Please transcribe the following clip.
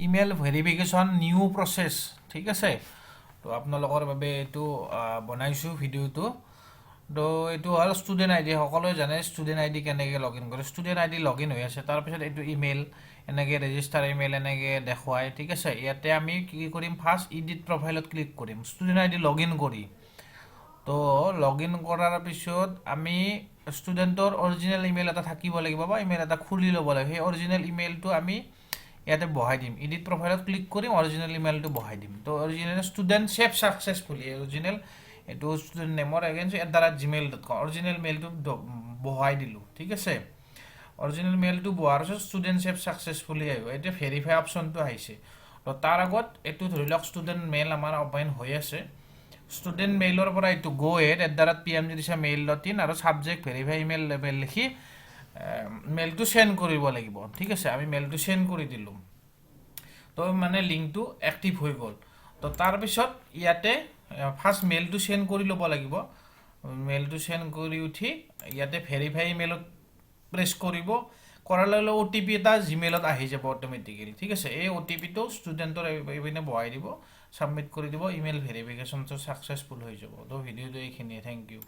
Email verification new process, ঠিক আছে। তো আপোনালোকৰ বাবে এইটো বনাইছোঁ ভিডিঅ'টো। তো এইটো হ'ল ষ্টুডেণ্ট আই ডি। সকলোৱে জানে ষ্টুডেণ্ট আই ডি কেনেকৈ লগ ইন কৰে। Student I D log in হৈ আছে, তাৰপিছত এইটো ইমেইল এনেকৈ ৰেজিষ্টাৰ ইমেইল এনেকৈ দেখুৱায়, ঠিক আছে। ইয়াতে আমি কি কৰিম, ফাৰ্ষ্ট ইডিট প্ৰফাইলত ক্লিক কৰিম student I D log in কৰি। তো লগ ইন কৰাৰ পিছত আমি ষ্টুডেণ্টৰ অৰিজিনেল ইমেইল এটা থাকিব লাগিব বা ইমেইল এটা খুলি ল'ব লাগিব। সেই অৰিজিনেল ইমেইলটো আমি ইয়াতে বহাই দিম। এডিট প্ৰফাইলত ক্লিক কৰিম, অৰিজিনেল ইমেইলটো বহাই দিম। তো original student save successfully, original এইটো ষ্টুডেণ্ট নেমৰ @gmail.com অৰিজিনেল মেইলটো বহাই দিলোঁ, ঠিক আছে। অৰিজিনেল মেইলটো বহাৰ পিছত ষ্টুডেণ্ট ছেভ ছাকচেছফুলি আহিব। এতিয়া ভেৰিফাই অপশ্যনটো আহিছে। তো তাৰ আগত এইটো ধৰি লওক ষ্টুডেণ্ট মেইল আমাৰ অপেন হৈ আছে। ষ্টুডেণ্ট মেইলৰ পৰা এইটো go@pmgdisha.mail.in আৰু ছাবজেক্ট ভেৰিফাই ইমেইল লেবেল লিখি মেইলটো চেণ্ড কৰিব লাগিব, ঠিক আছে। আমি মেইলটো চেণ্ড কৰি দিলোঁ। তো মানে লিংকটো এক্টিভ হৈ গ'ল। তো তাৰপিছত ইয়াতে ফাৰ্ষ্ট মেইলটো চেণ্ড কৰি ল'ব লাগিব। মেইলটো চেণ্ড কৰি উঠি ইয়াতে ভেৰিফাই ইমেইলত প্ৰেছ কৰিব। কৰাৰ লগে লগে OTP এটা জিমেইলত আহি যাব অট'মেটিকেলি, ঠিক আছে। এই OTPটো ষ্টুডেণ্টৰ এইপিনে বহাই দিব, ছাবমিট কৰি দিব, ইমেইল ভেৰিফিকেশ্যনটো ছাকচেছফুল হৈ যাব। তো ভিডিঅ'টো এইখিনিয়ে, থেংক ইউ।